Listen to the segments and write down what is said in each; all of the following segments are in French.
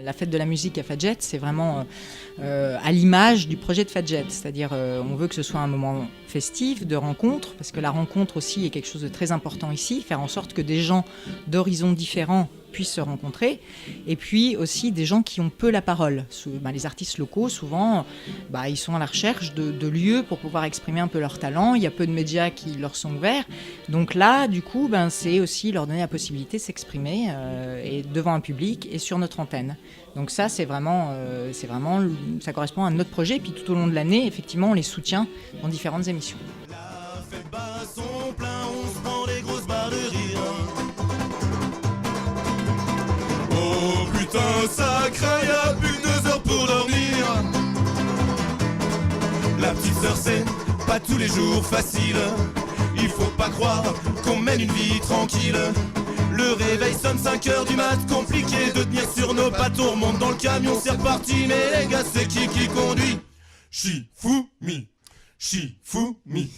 la fête de la musique à Fadjet, c'est vraiment à l'image du projet de Fadjet. C'est-à-dire, on veut que ce soit un moment festif, de rencontre, parce que la rencontre aussi est quelque chose de très important ici, faire en sorte que des gens d'horizons différents puissent se rencontrer, et puis aussi des gens qui ont peu la parole. Les artistes locaux, souvent, ils sont à la recherche de lieux pour pouvoir exprimer un peu leur talent. Il y a peu de médias qui leur sont ouverts. Donc là, du coup, c'est aussi leur donner la possibilité de s'exprimer et devant un public et sur notre antenne. Donc ça, c'est vraiment, ça correspond à notre projet. Puis tout au long de l'année, effectivement, on les soutient dans différentes émissions. La fête bat son plein, on se prend des grosses barres de rire. Oh putain, ça craint, y'a plus que 2 heures pour dormir. La petite sœur, c'est pas tous les jours facile. Il faut pas croire qu'on mène une vie tranquille. Le réveil sonne 5 heures du mat, compliqué de tenir sur nos pattes. On remonte dans le camion, c'est reparti. Mais les gars, c'est qui conduit? Shifumi, Shifumi,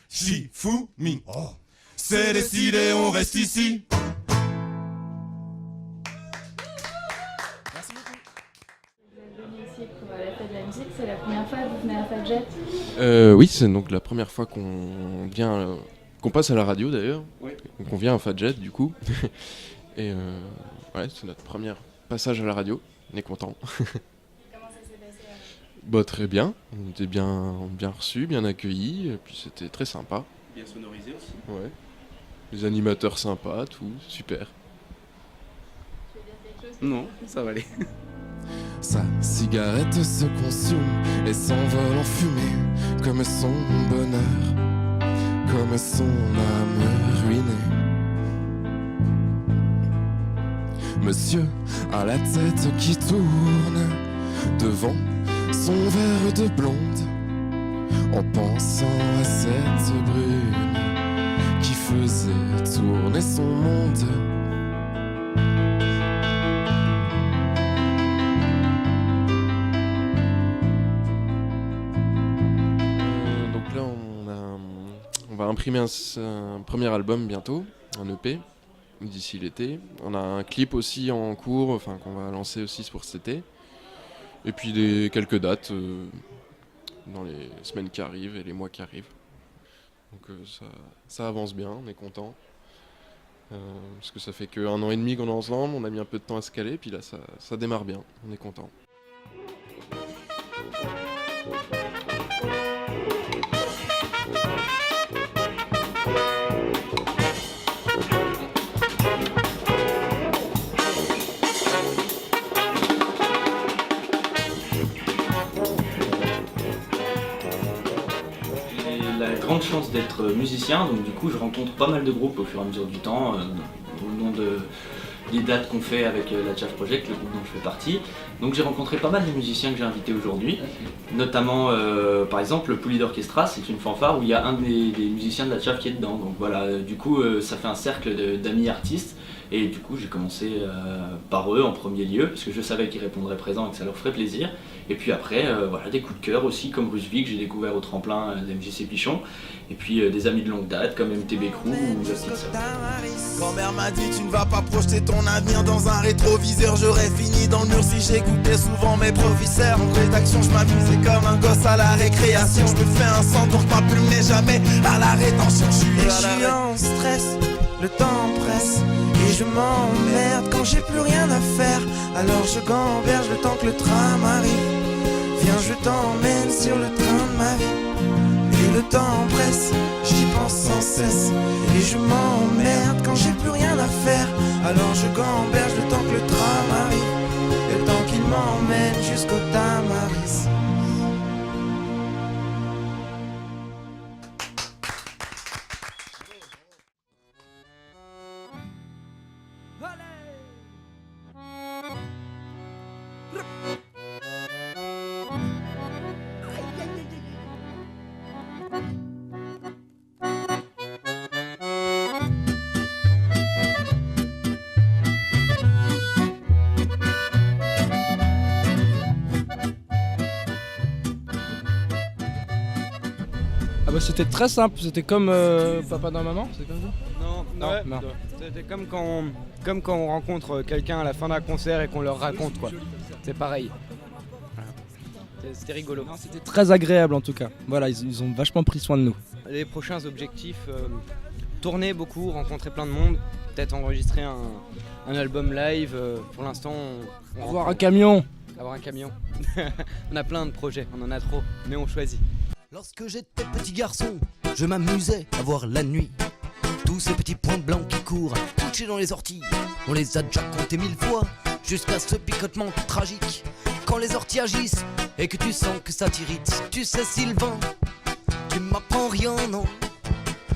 Shifumi. Oh. C'est décidé, on reste ici. C'est la première fois que vous venez à Fadjet? Oui, c'est donc la première fois qu'on vient, qu'on passe à la radio d'ailleurs. Oui. Donc on vient à Fadjet du coup. Et c'est notre premier passage à la radio. On est content. Comment ça s'est passé? Très bien. On était bien reçus, bien accueillis. Et puis c'était très sympa. Bien sonorisé aussi. Ouais. Les animateurs sympas, tout super. Tu veux dire quelque chose? Non, ça va aller. Sa cigarette se consume et s'envole en fumée, comme son bonheur, comme son âme ruinée. Monsieur a la tête qui tourne devant son verre de blonde, en pensant à cette brune qui faisait tourner son monde. On va imprimer un premier album bientôt, un EP, d'ici l'été. On a un clip aussi en cours, qu'on va lancer aussi pour cet été. Et puis quelques dates dans les semaines qui arrivent et les mois qui arrivent. Donc ça avance bien, on est content. Parce que ça fait qu'1 an et demi qu'on est ensemble, on a mis un peu de temps à se caler, puis là ça démarre bien, on est content. La grande chance d'être musicien, donc du coup je rencontre pas mal de groupes au fur et à mesure du temps, au long des dates qu'on fait avec la Chaff Project, le groupe dont je fais partie. Donc j'ai rencontré pas mal de musiciens que j'ai invités aujourd'hui, notamment par exemple le Pouli d'Orchestra, c'est une fanfare où il y a un des musiciens de la Chaff qui est dedans. Donc voilà, du coup ça fait un cercle d'amis artistes. Et du coup j'ai commencé par eux en premier lieu, parce que je savais qu'ils répondraient présents et que ça leur ferait plaisir. Et puis après, des coups de cœur aussi, comme Rusvik, que j'ai découvert au tremplin d'MJC Pichon. Et puis des amis de longue date, comme MTB Crew ou La Petite Sœur. Grand-mère m'a dit tu ne vas pas projeter ton avenir dans un rétroviseur. J'aurais fini dans le mur si j'écoutais souvent mes professeurs. En rédaction je m'amusais comme un gosse à la récréation. Je me fais un sang pour pas plume mais jamais à la rétention. Je suis en stress, le temps presse. Et je m'emmerde quand j'ai plus rien à faire. Alors je gamberge le temps que le tram arrive. Viens je t'emmène sur le train de ma vie. Et le temps presse, j'y pense sans cesse. Et je m'emmerde quand j'ai plus rien à faire. Alors je gamberge le temps que le tram arrive. Et le temps qu'il m'emmène jusqu'au Tamaris. C'était très simple, c'était comme Papa dans Maman, c'est comme ça? Non. C'était comme quand on rencontre quelqu'un à la fin d'un concert et qu'on leur raconte quoi. c'était pareil. Voilà. C'était rigolo. Non, c'était très agréable en tout cas. Voilà, ils ont vachement pris soin de nous. Les prochains objectifs, tourner beaucoup, rencontrer plein de monde, peut-être enregistrer un album live. Pour l'instant, avoir un camion. Avoir un camion. On a plein de projets, on en a trop, mais on choisit. Lorsque j'étais petit garçon, je m'amusais à voir la nuit tous ces petits points blancs qui courent, couchés dans les orties. On les a déjà comptés 1000 fois, jusqu'à ce picotement tragique. Quand les orties agissent et que tu sens que ça t'irrite. Tu sais Sylvain, tu m'apprends rien, non.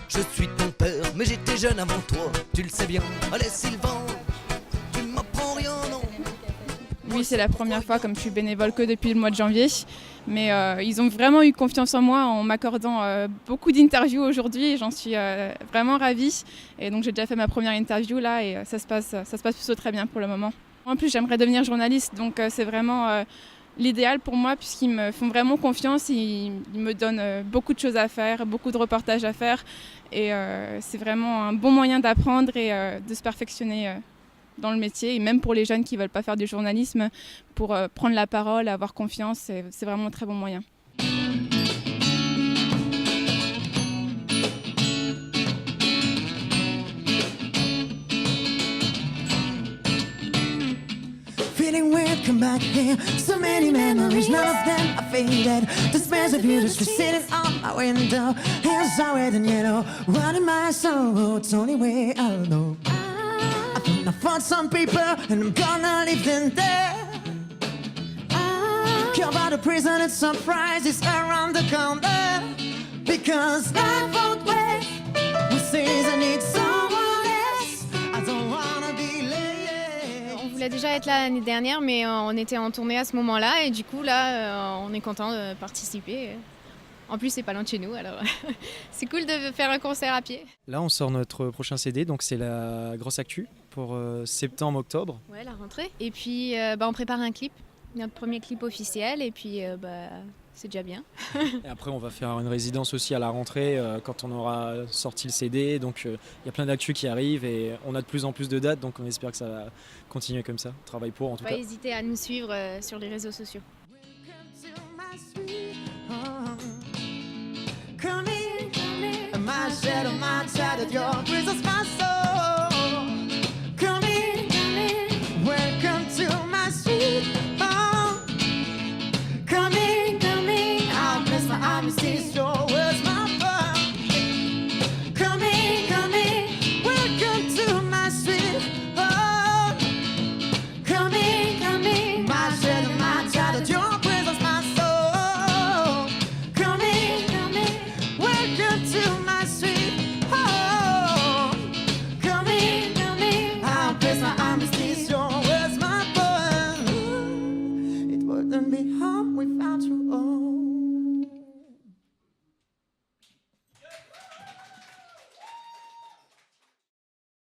Je suis ton père, mais j'étais jeune avant toi. Tu le sais bien, allez Sylvain, tu m'apprends rien, non. Oui, c'est la première fois, comme je suis bénévole que depuis le mois de janvier. Mais ils ont vraiment eu confiance en moi en m'accordant beaucoup d'interviews aujourd'hui et j'en suis vraiment ravie. Et donc j'ai déjà fait ma première interview là et ça se passe plutôt très bien pour le moment. En plus, j'aimerais devenir journaliste, donc c'est vraiment l'idéal pour moi puisqu'ils me font vraiment confiance. Ils me donnent beaucoup de choses à faire, beaucoup de reportages à faire. Et c'est vraiment un bon moyen d'apprendre et de se perfectionner dans le métier, et même pour les jeunes qui ne veulent pas faire du journalisme, pour prendre la parole, avoir confiance, c'est vraiment un très bon moyen. Feeling weird, come back here. So many memories, none of them are faded. The smells of you just sitting on my window. Hands are red and yellow, running my soul. It's the only way I'll know. I found some people and I'm gonna leave them there. Care about the prison and surprises around the corner. Because life won't wait. Who says I need someone else? I don't wanna be late. On voulait déjà être là l'année dernière, mais on était en tournée à ce moment-là et du coup là, on est content de participer. En plus, c'est pas loin de chez nous, alors c'est cool de faire un concert à pied. Là, on sort notre prochain CD, donc c'est la grosse actu pour septembre-octobre. Ouais, la rentrée. Et puis, on prépare un clip, notre premier clip officiel, et puis c'est déjà bien. Et après, on va faire une résidence aussi à la rentrée quand on aura sorti le CD. Donc, il y a plein d'actu qui arrivent et on a de plus en plus de dates, donc on espère que ça va continuer comme ça. Travail pour, en tout cas. Pas hésiter à nous suivre sur les réseaux sociaux. Come in, my shadow, my tattered your